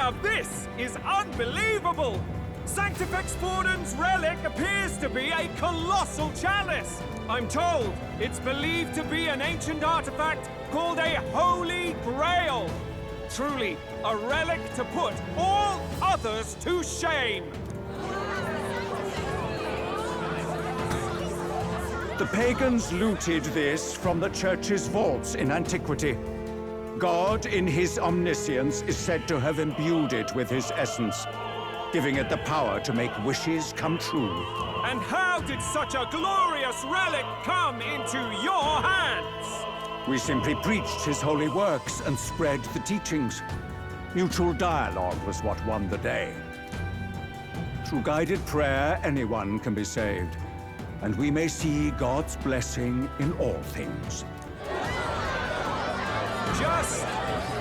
Now this is unbelievable! Sanctifex Forden's relic appears to be a colossal chalice. I'm told it's believed to be an ancient artifact called a Holy Grail. Truly, a relic to put all others to shame. The pagans looted this from the church's vaults in antiquity. God, in his omniscience, is said to have imbued it with his essence, giving it the power to make wishes come true. And how did such a glorious relic come into your hands? We simply preached his holy works and spread the teachings. Mutual dialogue was what won the day. Through guided prayer, anyone can be saved, and we may see God's blessing in all things. Just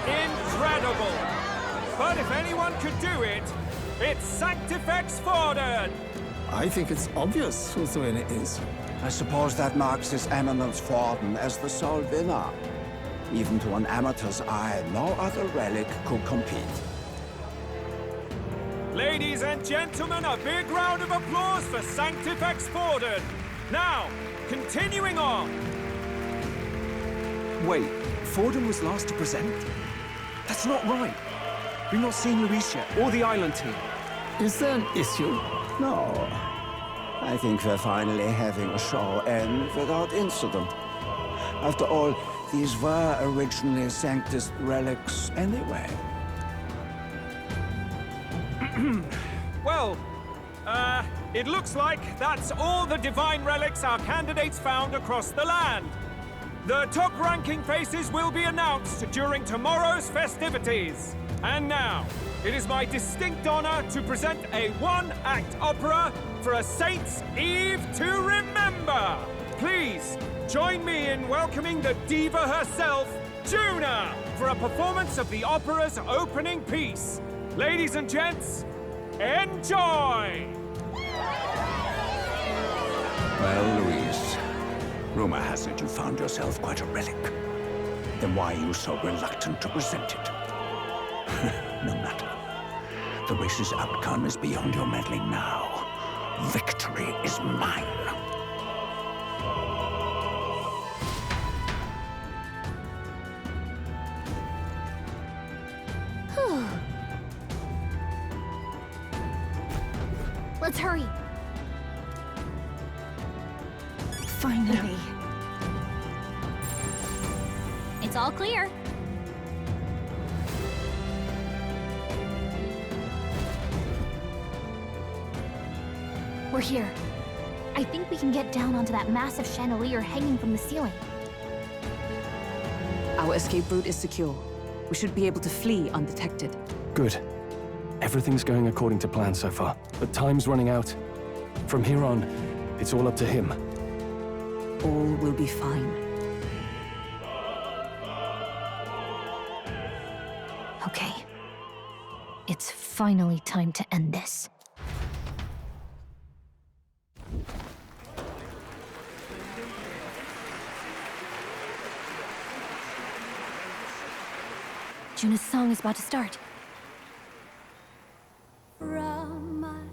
incredible! But if anyone could do it, it's Sanctifex Forden! I think it's obvious whose doing it is. I suppose that marks His Eminence Forden as the sole winner. Even to an amateur's eye, no other relic could compete. Ladies and gentlemen, a big round of applause for Sanctifex Forden! Now, continuing on. Wait, Forden was last to present? That's not right. We've not seen Luis yet, or the island team. Is there an issue? No. I think we're finally having a show end without incident. After all, these were originally Sanctus relics anyway. Well, it looks like that's all the divine relics our candidates found across the land. The top-ranking faces will be announced during tomorrow's festivities. And now, it is my distinct honor to present a one-act opera for a Saint's Eve to remember. Please, join me in welcoming the diva herself, Juna, for a performance of the opera's opening piece. Ladies and gents, enjoy! Well, Luis, rumor has it you found yourself quite a relic. Then why are you so reluctant to present it? No matter. The race's outcome is beyond your meddling now. Victory is mine. Let's hurry. Finally. It's all clear. We're here. I think we can get down onto that massive chandelier hanging from the ceiling. Our escape route is secure. We should be able to flee undetected. Good. Everything's going according to plan so far, but time's running out. From here on, it's all up to him. All will be fine. Okay. It's finally time to end this. Juna's song is about to start. From my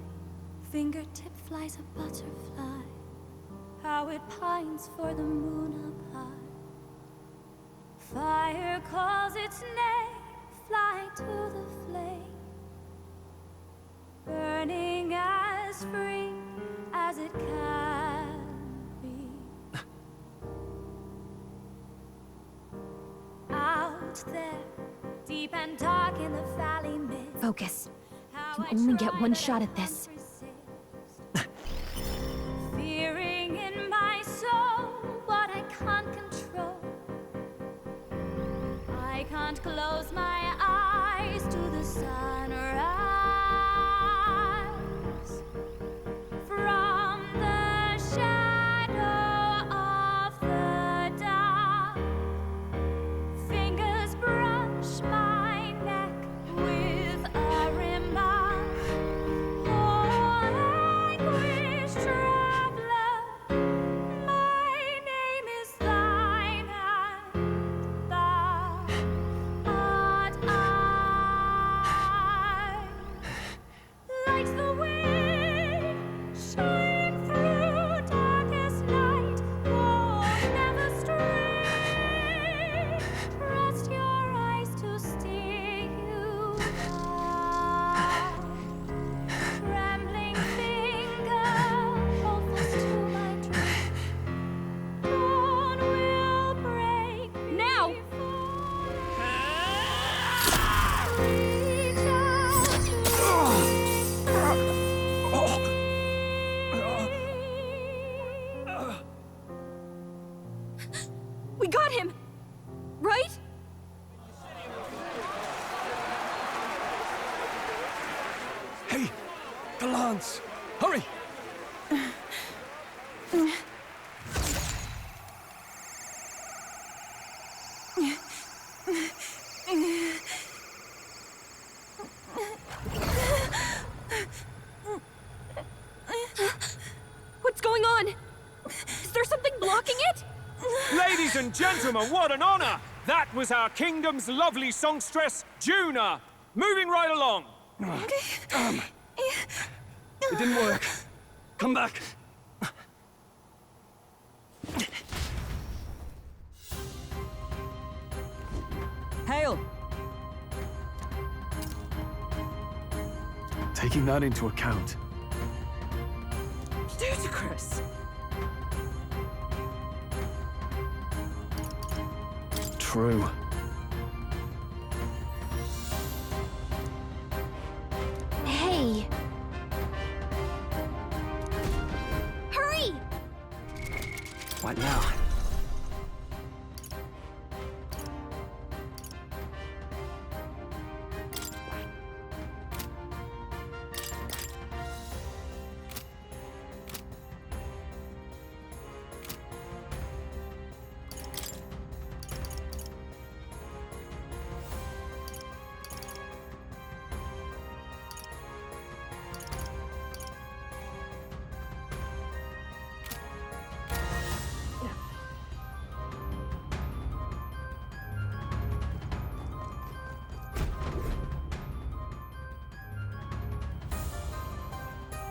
fingertip flies a butterfly, how it pines for the moon up high. Fire calls its name, fly to the flame, burning as free as it can be. Out there, deep and dark in the valley mist. Focus. You can only get one shot at this. Fearing in my soul what I can't control. I can't close my eyes to the sunrise. From the shadow of the dark, fingers brush my neck with a remark. Oh, anguish traveler, my name is thine, and thou art Hey! The lance! Hurry! What's going on? Is there something blocking it? Ladies and gentlemen, what an honor! That was our kingdom's lovely songstress, Juna. Moving right along. It didn't work. Come back. Hail! Taking that into account, Ludicrous! true. Hey! Hurry! What now?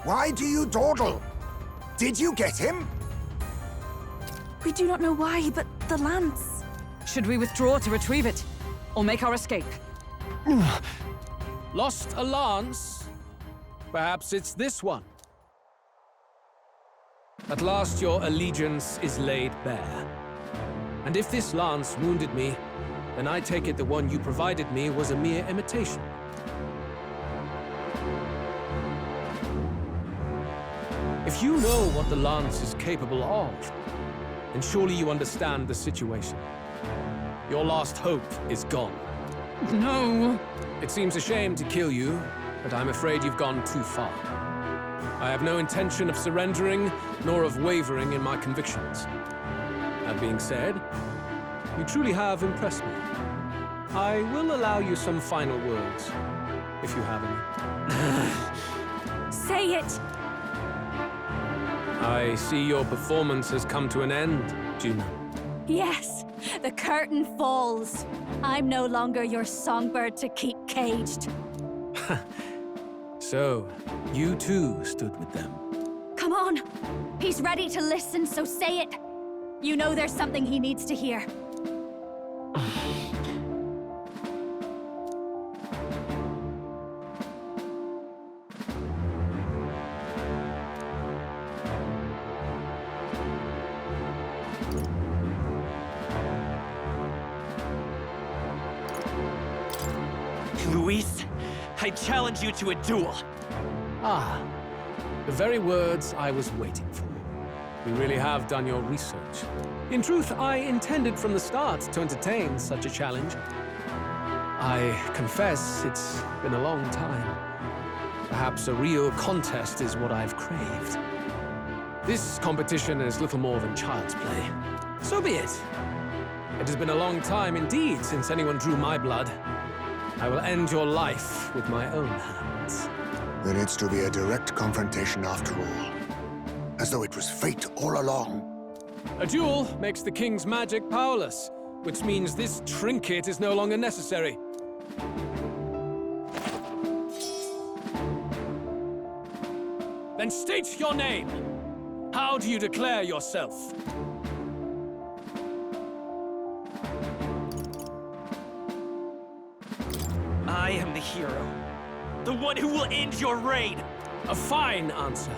Why do you dawdle? Did you get him? We do not know why, but the lance. Should we withdraw to retrieve it? Or make our escape? Lost a lance? Perhaps it's this one. At last your allegiance is laid bare. And if this lance wounded me, then I take it the one you provided me was a mere imitation. If you know what the lance is capable of, then surely you understand the situation. Your last hope is gone. No! It seems a shame to kill you, but I'm afraid you've gone too far. I have no intention of surrendering, nor of wavering in my convictions. That being said, you truly have impressed me. I will allow you some final words, if you have any. Say it! I see your performance has come to an end, Juna. Yes, the curtain falls. I'm no longer your songbird to keep caged. So, you too stood with them. Come on! He's ready to listen, so say it! You know there's something he needs to hear. Luis, I challenge you to a duel. Ah, the very words I was waiting for. You really have done your research. In truth, I intended from the start to entertain such a challenge. I confess it's been a long time. Perhaps a real contest is what I've craved. This competition is little more than child's play. So be it. It has been a long time indeed since anyone drew my blood. I will end your life with my own hands. There needs to be a direct confrontation after all. As though it was fate all along. A duel makes the king's magic powerless, which means this trinket is no longer necessary. Then state your name. How do you declare yourself? I am the hero. The one who will end your reign. A fine answer.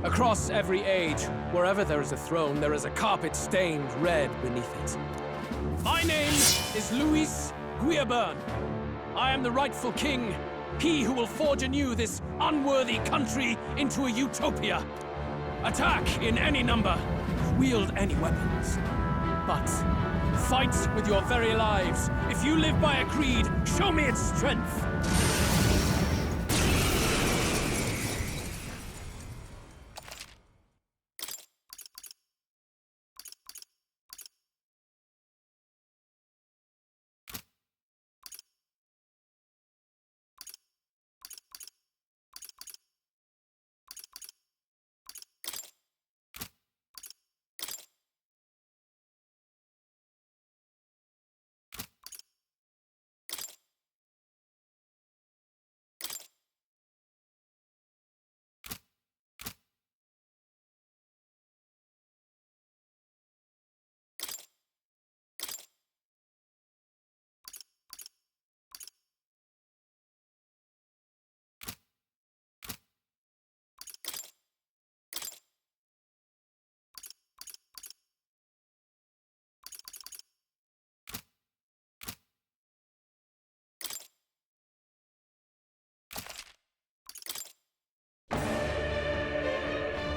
Across every age, wherever there is a throne, there is a carpet stained red beneath it. My name is Luis Guillaburn. I am the rightful king, he who will forge anew this unworthy country into a utopia. Attack in any number, wield any weapons. But fight with your very lives. If you live by a creed, show me its strength.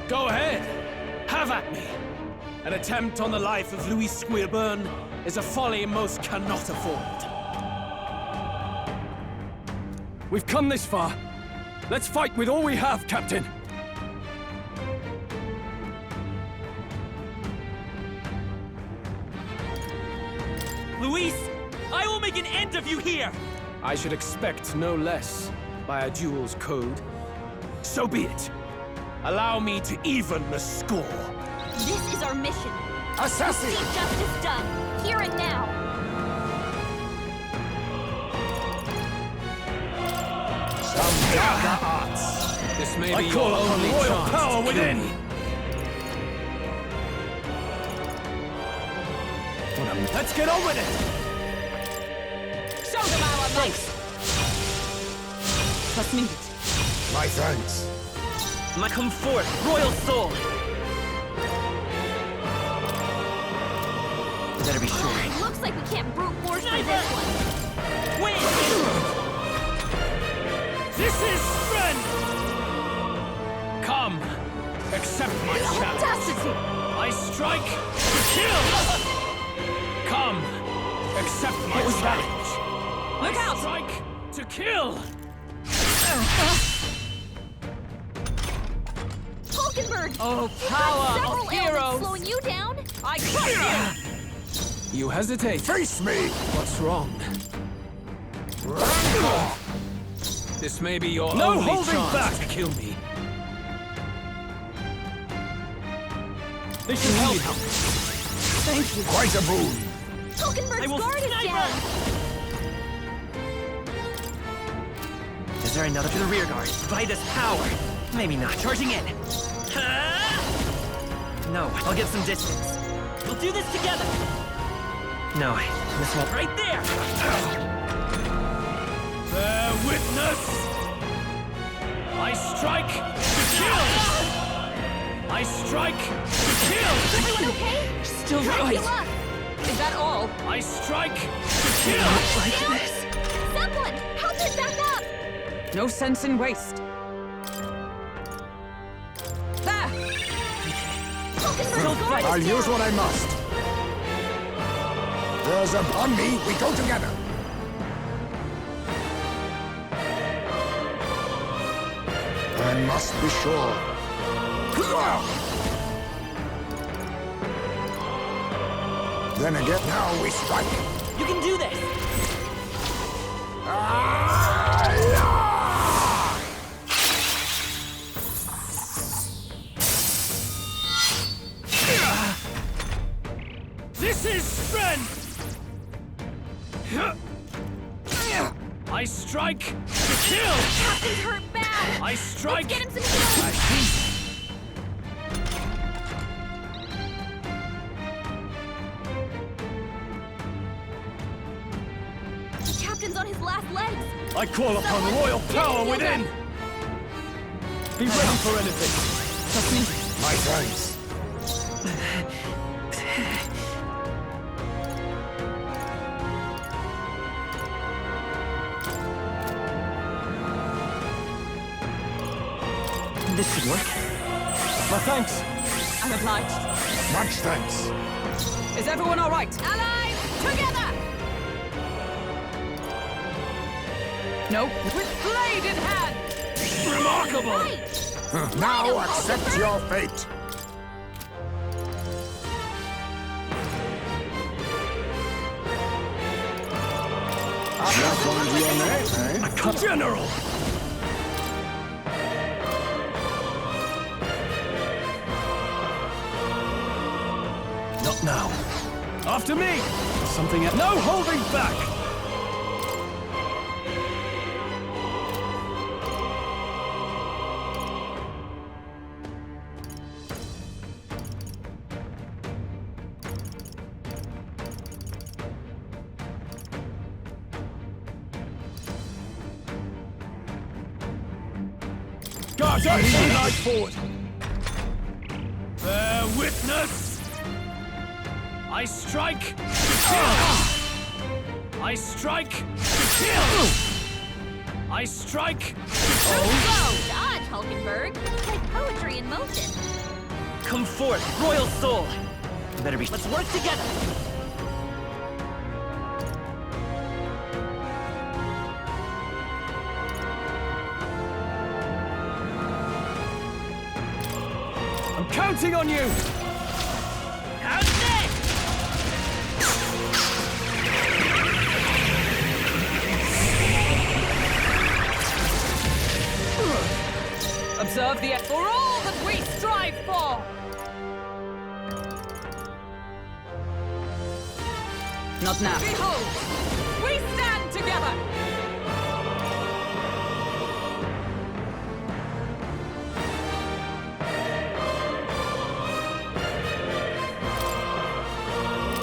Go ahead. Have at me. An attempt on the life of Louis Squeerburn is a folly most cannot afford. We've come this far. Let's fight with all we have, Captain. Luis, I will make an end of you here! I should expect no less by a duel's code. So be it. Allow me to even the score. This is our mission. Assassinate! See justice done, here and now. Some darker arts. This may I be call your upon only royal chance power to kill within. me. Let's get on with it! Show them our might! Assassinate. My thanks. Come forth, royal soul! Better be sure. Looks like we can't brute force for this one. Win! This is strength! Come, accept my challenge. Audacity! I strike to kill! Come, accept my challenge. Look I out! strike to kill! Falkenberg! Oh, You've got power several of ailments heroes! slowing you down. I crush you! You hesitate. Face me! What's wrong? This may be your No only holding chance back. to kill me. This should help. Thank you. Quite a boon. Falkenberg's guard is down. Is there another to the rear guard? By this power! Maybe not. Charging in! No, I'll get some distance. We'll do this together! No, this won't. Right there! Bear witness! I strike to kill! I strike to kill! Everyone okay? Still Try to right. heal up. Is that all? I strike to kill! Like this. Zeppelin, help it back up. No sense in waste. There! Falkenberg's guard I'll is use down. what I must. There's upon me, we go together. I must be sure. Then again, now we strike. You can do this! This is strength! I strike to kill! Captain's hurt bad. I strike! Let's get him some healing. The captain's on his last legs. I call upon Someone royal get power him within! healed Be ready for anything! My thanks. This should work. My thanks! I'm obliged. Much thanks. Is everyone all right? Allies, together! No. With blade in hand! Remarkable! Right! Now accept your fate. Not going to your name, eh? General! Not now. After me! Something at no holding back! Guards up and ride forward! Bear witness! I strike to kill! I strike to kill! I strike to Slow, dodge! Hulkenberg. Like poetry in motion. Come forth, royal soul! Better be. Let's work together! I'm counting on you! How's this? Observe the for all that we strive for! Not now. Behold! We stand together!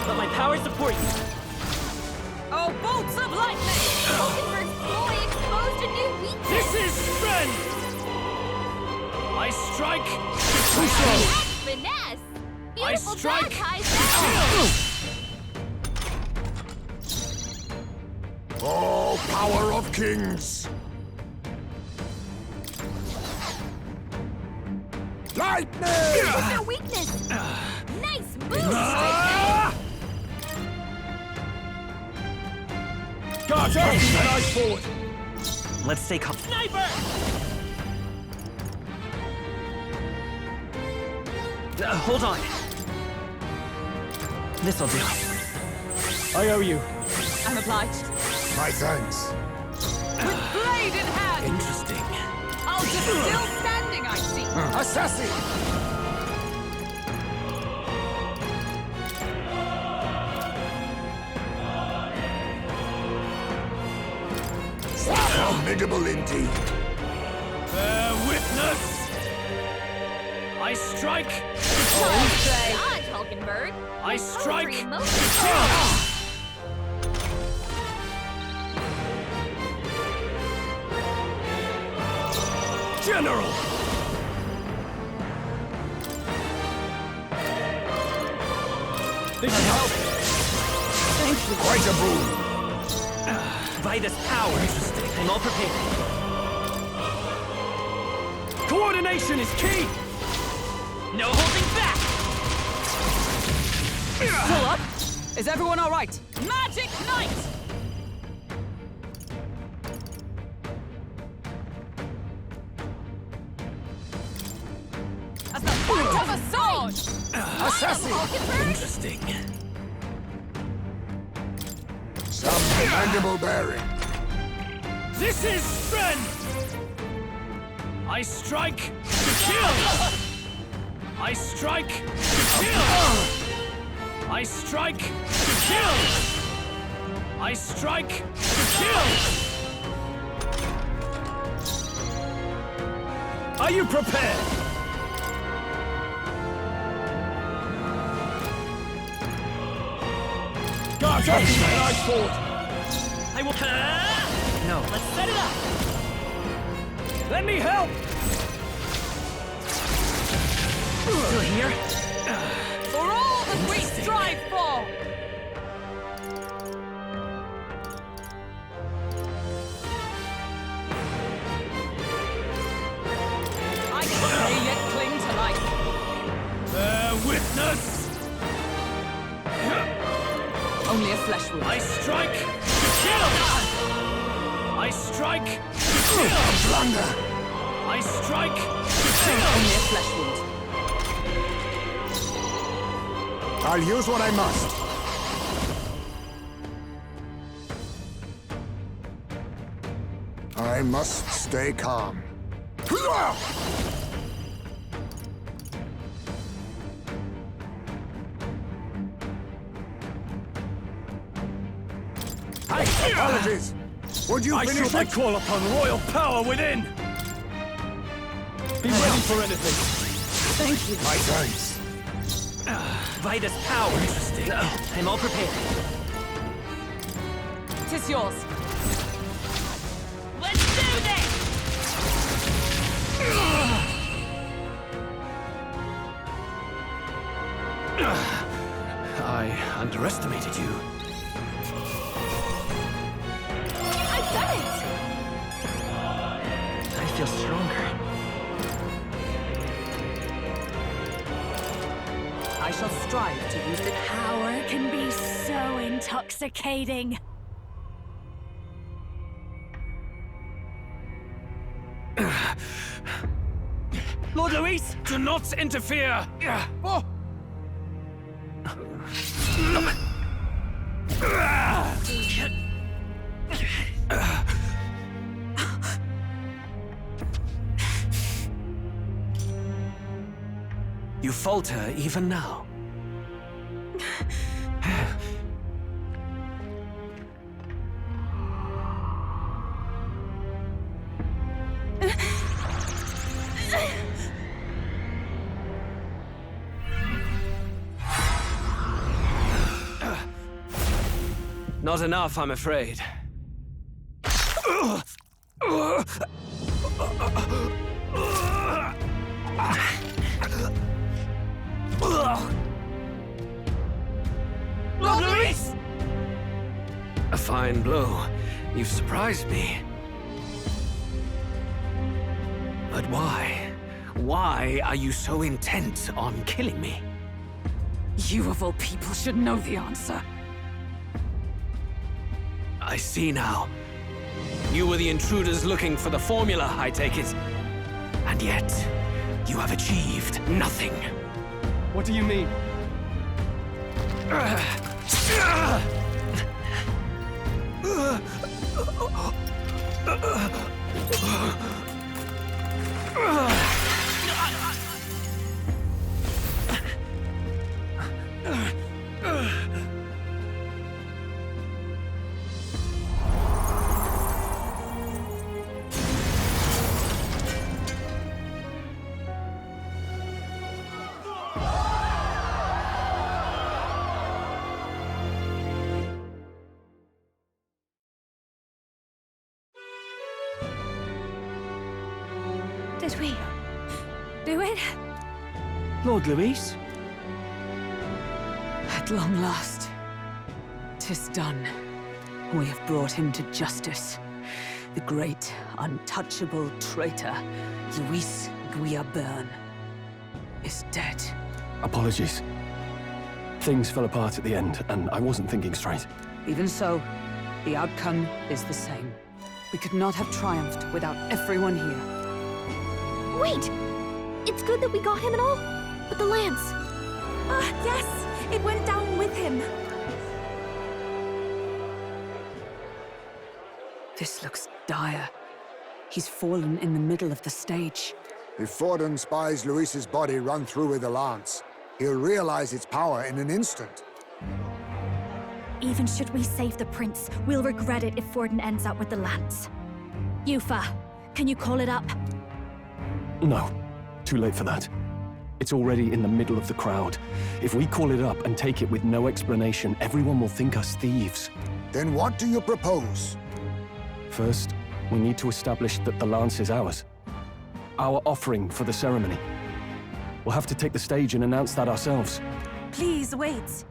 Let my power support you! Oh, bolts of lightning! Hulkenberg's ploy exposed a new weakness. This is strength! I strike. That's finesse. Beautiful strike. job, Kaiser. Oh, power of kings! Lightning! What's their weakness? Nice move, Guard up and eyes forward. Let's stay calm. Sniper! Hold on. This'll do. I owe you. I'm obliged. My thanks. With blade in hand! Interesting. I'll just still standing, I see. Assassinate! Formidable indeed. Bear witness. I strike. Dodge, Hulkenberg. I strike. Poetry in motion. General. This should help. Thank you. Quite a boon. By this power, I'm all prepared. Coordination is key. No holding back! Pull up! Is everyone all right? Magic Knight! As the point of a sword! Assassin! Interesting. Some commendable bearing. This is strength. I strike to kill. I strike to kill. I strike to kill. I strike to kill. Are you prepared? Guard up and eyes forward. I will. No. Let's set it up. Let me help. Still here? For all that we strive for! I may yet cling to life. Bear witness. Only a flesh wound. I strike to kill. I strike to kill. Blunder! I strike to kill. Only a flesh wound. I'll use what I must. I must stay calm. Apologies. Would you I finish should it? call upon royal power within. Be ready for anything. Thank you. My thanks. By this power. Interesting. I'm all prepared. Tis yours. Let's do this! I underestimated you. I've done it! I feel stronger. I shall strive to use it. Power can be so intoxicating. Lord Luis, do not interfere! Oh. You falter even now. Not enough, I'm afraid. Lord Luis! A fine blow. You've surprised me. But why? Why are you so intent on killing me? You of all people should know the answer. I see now. You were the intruders looking for the formula, I take it. And yet, you have achieved nothing. What do you mean? Did we do it? Lord Luis? At long last, 'tis done. We have brought him to justice. The great, untouchable traitor, Luis Guillaburn, is dead. Apologies. Things fell apart at the end, and I wasn't thinking straight. Even so, the outcome is the same. We could not have triumphed without everyone here. Wait! It's good that we got him and all, but the lance... Yes! It went down with him. This looks dire. He's fallen in the middle of the stage. If Forden spies Luis's body run through with a lance, he'll realize its power in an instant. Even should we save the prince, we'll regret it if Forden ends up with the lance. Yufa, can you call it up? No. Too late for that. It's already in the middle of the crowd. If we call it up and take it with no explanation, everyone will think us thieves. Then what do you propose? First, we need to establish that the lance is ours. Our offering for the ceremony. We'll have to take the stage and announce that ourselves. Please wait.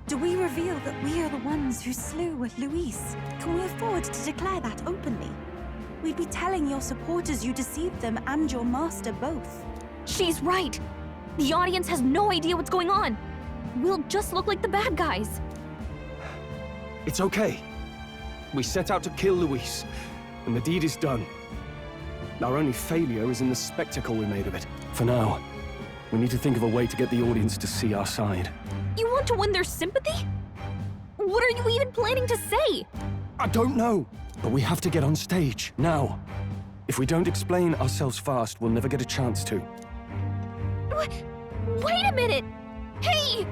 Do we reveal that we are the ones who slew Luis? Can we afford to declare that openly? We'd be telling your supporters you deceived them and your master both. She's right! The audience has no idea what's going on! We'll just look like the bad guys. It's okay. We set out to kill Luis, and the deed is done. Our only failure is in the spectacle we made of it. For now, we need to think of a way to get the audience to see our side. You want to win their sympathy? What are you even planning to say? I don't know, but we have to get on stage, now. If we don't explain ourselves fast, we'll never get a chance to. Wait a minute! Hey!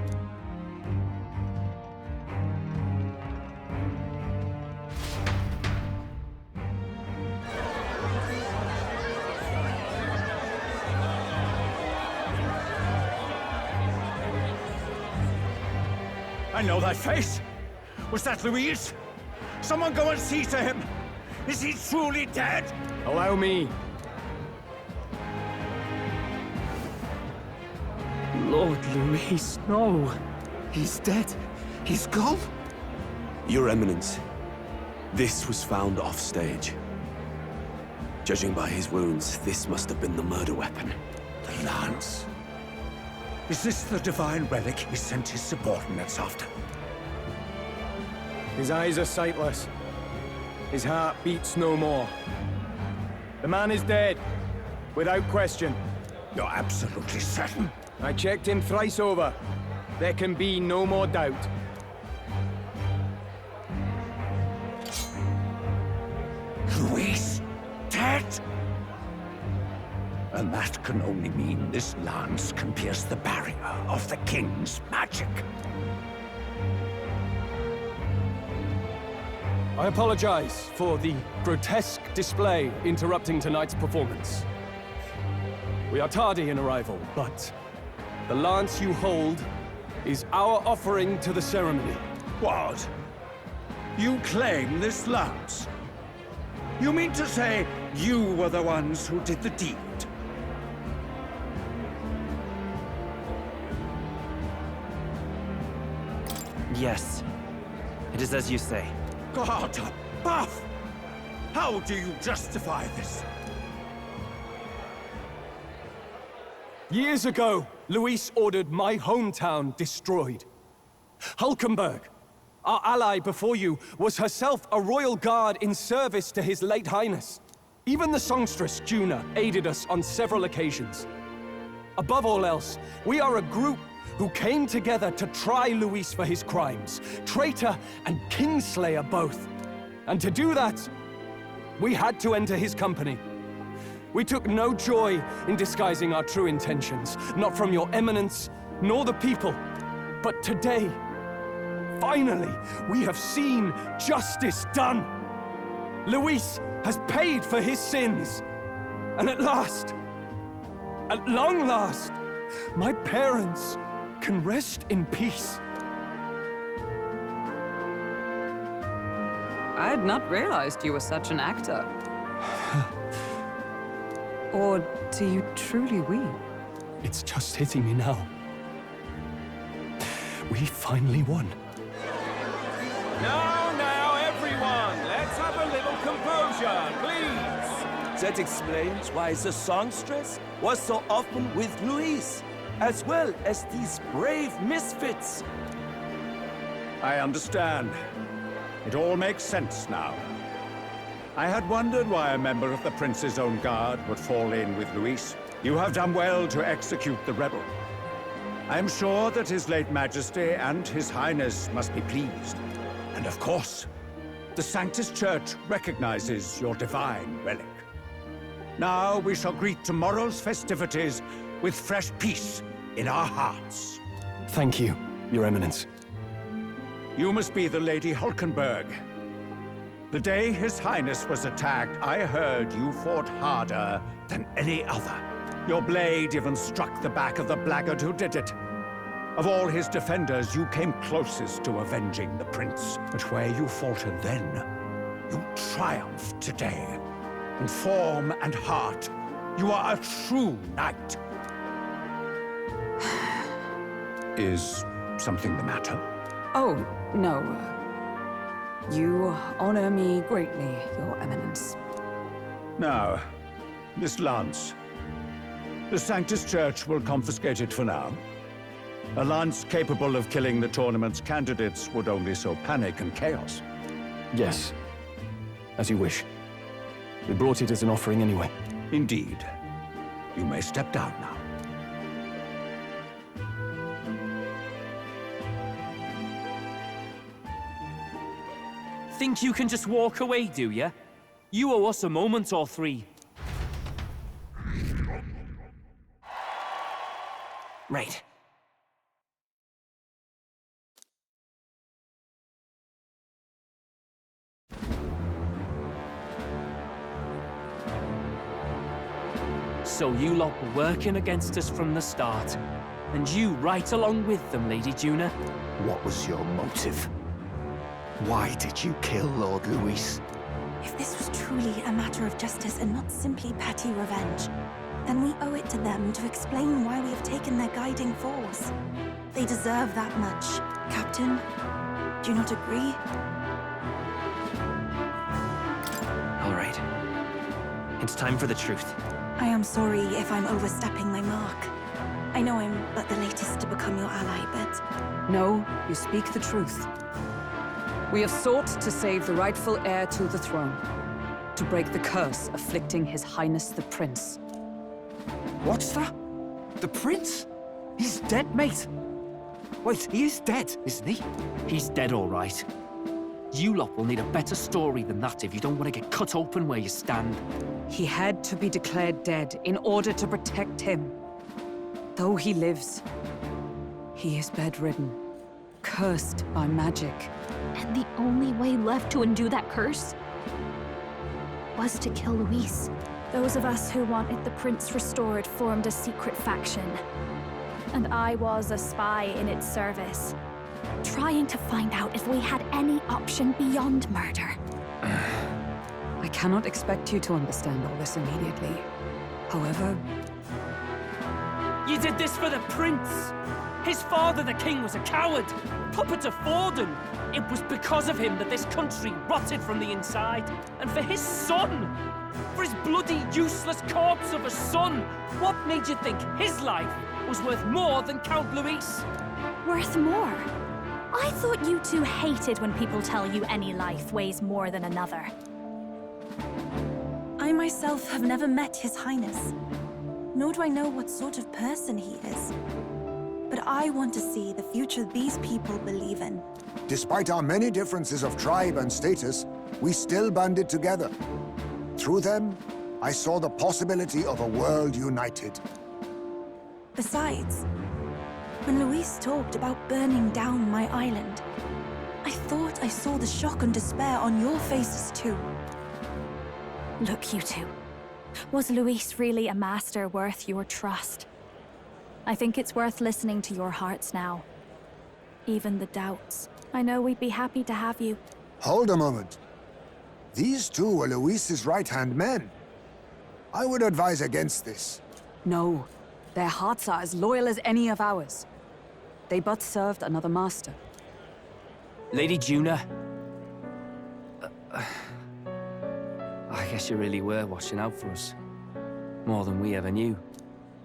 I know that face. Was that Luis? Someone go and see to him. Is he truly dead? Allow me. Lord Luis, no. He's dead. He's gone. Your Eminence, this was found off-stage. Judging by his wounds, this must have been the murder weapon. The lance. Is this the divine relic he sent his subordinates after? His eyes are sightless. His heart beats no more. The man is dead, without question. You're absolutely certain? I checked him thrice over. There can be no more doubt. Luis, dead? And that can only mean this lance can pierce the barrier of the king's magic. I apologize for the grotesque display interrupting tonight's performance. We are tardy in arrival, but the lance you hold is our offering to the ceremony. What? You claim this lance? You mean to say you were the ones who did the deed? Yes. It is as you say. God above! How do you justify this? Years ago, Luis ordered my hometown destroyed. Hulkenberg, our ally before you, was herself a royal guard in service to his late highness. Even the songstress, Juna, aided us on several occasions. Above all else, we are a group who came together to try Luis for his crimes, traitor and kingslayer both. And to do that, we had to enter his company. We took no joy in disguising our true intentions, not from your eminence, nor the people. But today, finally, we have seen justice done. Luis has paid for his sins. And at last, at long last, my parents can rest in peace. I had not realized you were such an actor. Or do you truly weep? It's just hitting me now. We finally won. Now, everyone, let's have a little composure, please. That explains why the songstress was so often with Luis, as well as these brave misfits. I understand. It all makes sense now. I had wondered why a member of the Prince's own guard would fall in with Luis. You have done well to execute the rebel. I am sure that His late Majesty and His Highness must be pleased. And of course, the Sanctus Church recognizes your divine relic. Now we shall greet tomorrow's festivities with fresh peace in our hearts. Thank you, Your Eminence. You must be the Lady Hulkenberg. The day His Highness was attacked, I heard you fought harder than any other. Your blade even struck the back of the blackguard who did it. Of all his defenders, you came closest to avenging the prince. But where you faltered then, you triumphed today. In form and heart, you are a true knight. Is something the matter? Oh, no. You honor me greatly, Your Eminence. Now, this lance. The Sanctus Church will confiscate it for now. A lance capable of killing the tournament's candidates would only sow panic and chaos. Yes, as you wish. We brought it as an offering anyway. Indeed. You may step down now. Think you can just walk away, do ya? You owe us a moment or three. Right. So you lot were working against us from the start. And you right along with them, Lady Juna? What was your motive? Why did you kill Lord Luis? If this was truly a matter of justice and not simply petty revenge, then we owe it to them to explain why we have taken their guiding force. They deserve that much. Captain, do you not agree? All right. It's time for the truth. I am sorry if I'm overstepping my mark. I know I'm but the latest to become your ally, but... No, you speak the truth. We have sought to save the rightful heir to the throne. To break the curse afflicting His Highness the Prince. What's that? The prince? He's dead, mate. Wait, he is dead, isn't he? He's dead, all right. You lot will need a better story than that if you don't want to get cut open where you stand. He had to be declared dead in order to protect him. Though he lives, he is bedridden, cursed by magic. And the only way left to undo that curse was to kill Luis. Those of us who wanted the prince restored formed a secret faction. And I was a spy in its service, trying to find out if we had any option beyond murder. I cannot expect you to understand all this immediately. However... You did this for the prince! His father, the king, was a coward! Puppet of Forden! It was because of him that this country rotted from the inside. And for his son! For his bloody, useless corpse of a son! What made you think his life was worth more than Count Luis? Worth more? I thought you two hated when people tell you any life weighs more than another. I myself have never met His Highness, nor do I know what sort of person he is. But I want to see the future these people believe in. Despite our many differences of tribe and status, we still banded together. Through them, I saw the possibility of a world united. Besides, when Luis talked about burning down my island, I thought I saw the shock and despair on your faces too. Look, you two. Was Luis really a master worth your trust? I think it's worth listening to your hearts now. Even the doubts. I know we'd be happy to have you. Hold a moment. These two were Luis's right-hand men. I would advise against this. No. Their hearts are as loyal as any of ours. They but served another master. Lady Juna... I guess you really were watching out for us. More than we ever knew.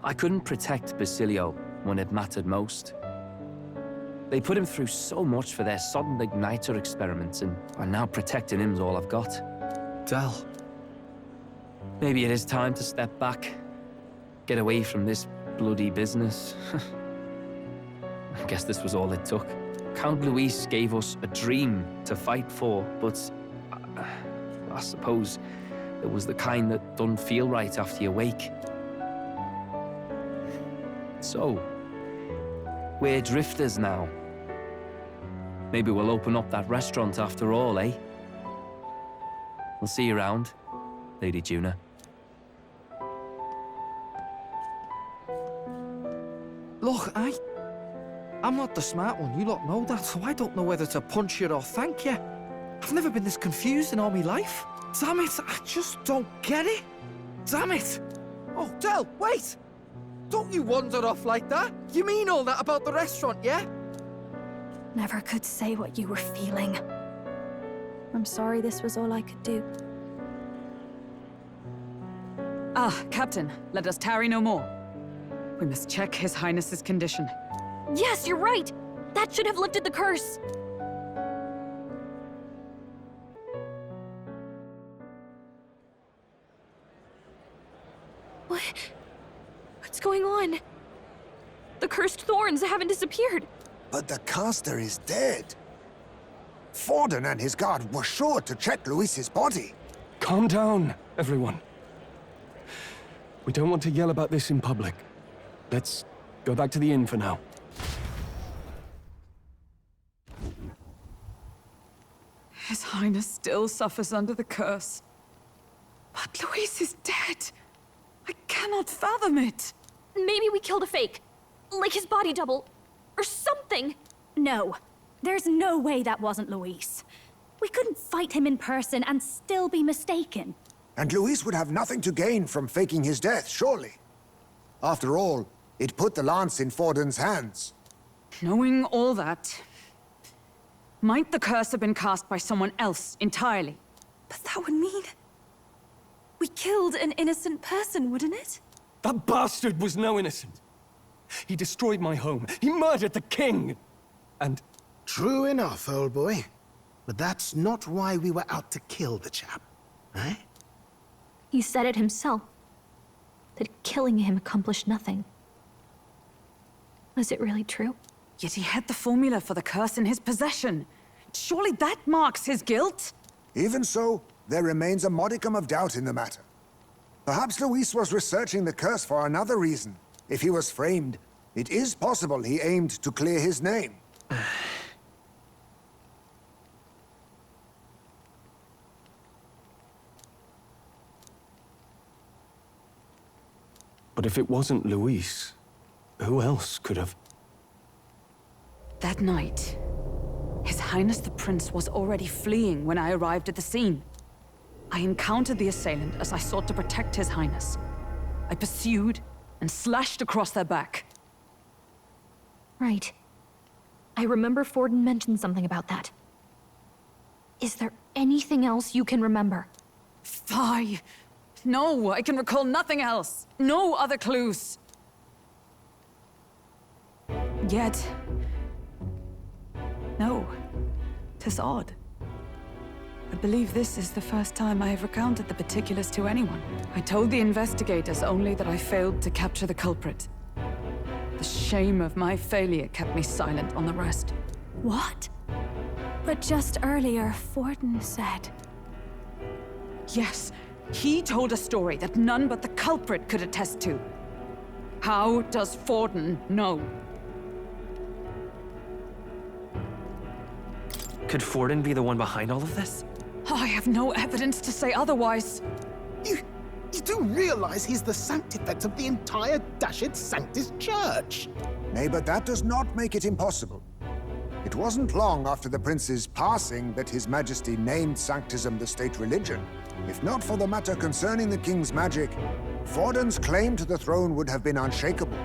I couldn't protect Basilio when it mattered most. They put him through so much for their sodden igniter experiments, and now protecting him's all I've got. Del. Maybe it is time to step back. Get away from this bloody business. I guess this was all it took. Count Luis gave us a dream to fight for, but... I suppose it was the kind that doesn't feel right after you wake. So, we're drifters now. Maybe we'll open up that restaurant after all, eh? We'll see you around, Lady Juna. Look, I'm not the smart one, you lot know that, so I don't know whether to punch you or thank you. I've never been this confused in all my life. Damn it, I just don't get it. Damn it. Oh, Del, wait! Don't you wander off like that? You mean all that about the restaurant, yeah? Never could say what you were feeling. I'm sorry this was all I could do. Ah, Captain, let us tarry no more. We must check His Highness's condition. Yes, you're right! That should have lifted the curse! What's going on? The cursed thorns haven't disappeared. But the caster is dead. Forden and his guard were sure to check Luis's body. Calm down, everyone. We don't want to yell about this in public. Let's go back to the inn for now. His Highness still suffers under the curse. But Luis is dead. I cannot fathom it. Maybe we killed a fake. Like his body double. Or something. No. There's no way that wasn't Luis. We couldn't fight him in person and still be mistaken. And Luis would have nothing to gain from faking his death, surely. After all, it put the lance in Forden's hands. Knowing all that, might the curse have been cast by someone else entirely? But that would mean... we killed an innocent person, wouldn't it? That bastard was no innocent. He destroyed my home. He murdered the king! And... True enough, old boy. But that's not why we were out to kill the chap, eh? He said it himself. That killing him accomplished nothing. Was it really true? Yet he had the formula for the curse in his possession. Surely that marks his guilt? Even so, there remains a modicum of doubt in the matter. Perhaps Luis was researching the curse for another reason. If he was framed, it is possible he aimed to clear his name. But if it wasn't Luis, who else could have... That night, His Highness the Prince was already fleeing when I arrived at the scene. I encountered the assailant as I sought to protect His Highness. I pursued and slashed across their back. Right. I remember Forden mentioned something about that. Is there anything else you can remember? Fie! No, I can recall nothing else. No other clues. Yet... no. 'Tis odd. I believe this is the first time I have recounted the particulars to anyone. I told the investigators only that I failed to capture the culprit. The shame of my failure kept me silent on the rest. What? But just earlier, Forden said... Yes, he told a story that none but the culprit could attest to. How does Forden know? Could Forden be the one behind all of this? I have no evidence to say otherwise. You do realize he's the sanctifex of the entire Dashed Sanctus Church? Nay, but that does not make it impossible. It wasn't long after the prince's passing that His Majesty named Sanctism the state religion. If not for the matter concerning the king's magic, Forden's claim to the throne would have been unshakable.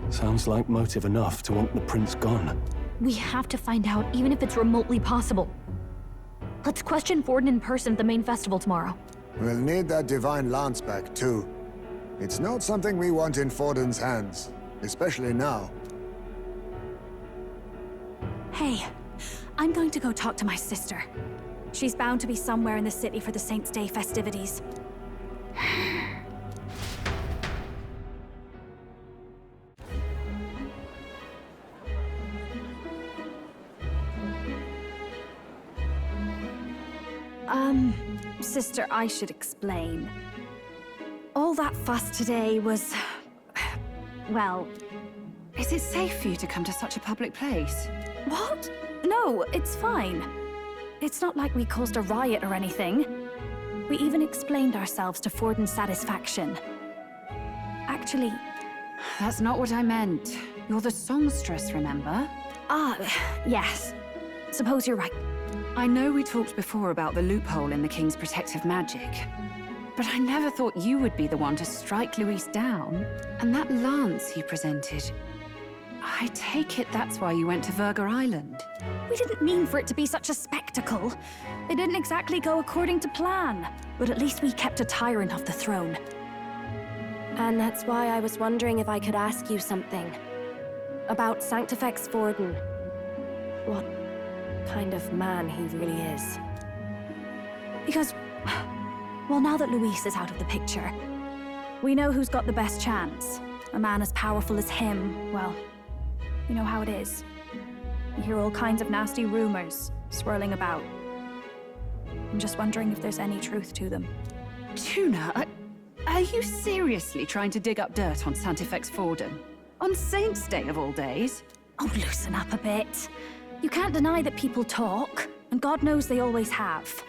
Sounds like motive enough to want the prince gone. We have to find out, even if it's remotely possible. Let's question Forden in person at the main festival tomorrow. We'll need that divine lance back, too. It's not something we want in Forden's hands, especially now. Hey, I'm going to go talk to my sister. She's bound to be somewhere in the city for the Saints' Day festivities. Sister, I should explain. All that fuss today was... well... Is it safe for you to come to such a public place? What? No, it's fine. It's not like we caused a riot or anything. We even explained ourselves to Forden's satisfaction. Actually... That's not what I meant. You're the songstress, remember? Ah, yes. Suppose you're right. I know we talked before about the loophole in the King's protective magic, but I never thought you would be the one to strike Luis down. And that lance he presented... I take it that's why you went to Virga Island. We didn't mean for it to be such a spectacle. It didn't exactly go according to plan. But at least we kept a tyrant off the throne. And that's why I was wondering if I could ask you something. About Sanctifex Forden. What kind of man he really is. Because... well, now that Luis is out of the picture, we know who's got the best chance. A man as powerful as him, well, you know how it is. You hear all kinds of nasty rumors swirling about. I'm just wondering if there's any truth to them. Tuna, are you seriously trying to dig up dirt on Sanctifex Forden? On Saints' Day of all days? Oh, loosen up a bit. You can't deny that people talk, and God knows they always have.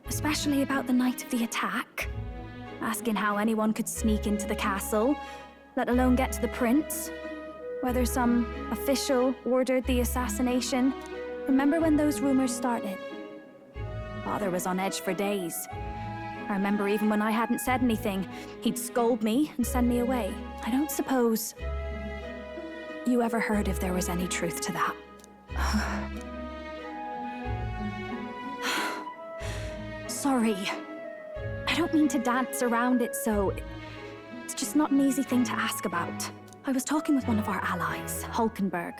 Especially about the night of the attack. Asking how anyone could sneak into the castle, let alone get to the prince. Whether some official ordered the assassination. Remember when those rumors started? Father was on edge for days. I remember even when I hadn't said anything, he'd scold me and send me away. I don't suppose you ever heard if there was any truth to that. Sorry. I don't mean to dance around it, so... It's just not an easy thing to ask about. I was talking with one of our allies, Hulkenberg.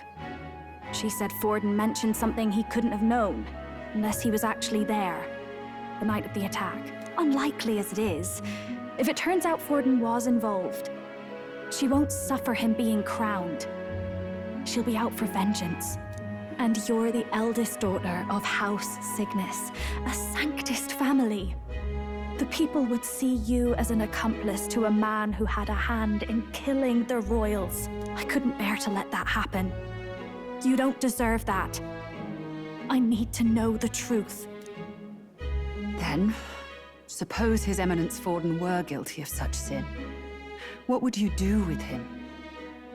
She said Forden mentioned something he couldn't have known, unless he was actually there, the night of the attack. Unlikely as it is, if it turns out Forden was involved, she won't suffer him being crowned. She'll be out for vengeance. And you're the eldest daughter of House Cygnus, a Sanctist family. The people would see you as an accomplice to a man who had a hand in killing the royals. I couldn't bear to let that happen. You don't deserve that. I need to know the truth. Then, suppose His Eminence Forden were guilty of such sin. What would you do with him?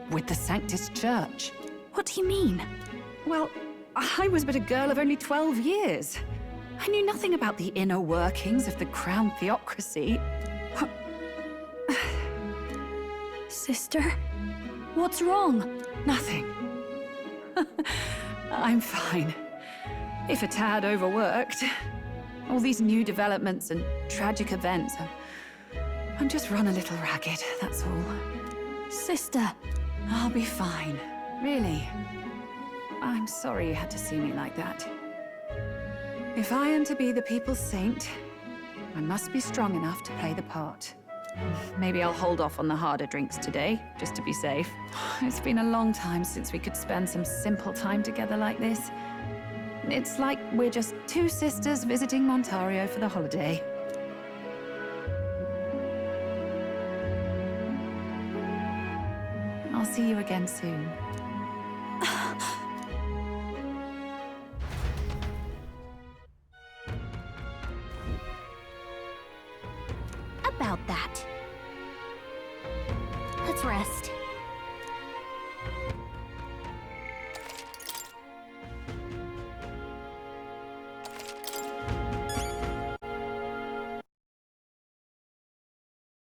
With the Sanctist Church? What do you mean? Well, I was but a girl of only 12 years. I knew nothing about the inner workings of the crown theocracy. Sister, what's wrong? Nothing. I'm fine. If a tad overworked. All these new developments and tragic events. I'm just run a little ragged, that's all. Sister! I'll be fine. Really. I'm sorry you had to see me like that. If I am to be the people's saint, I must be strong enough to play the part. Maybe I'll hold off on the harder drinks today, just to be safe. It's been a long time since we could spend some simple time together like this. It's like we're just two sisters visiting Montario for the holiday. I'll see you again soon. About that. Let's rest.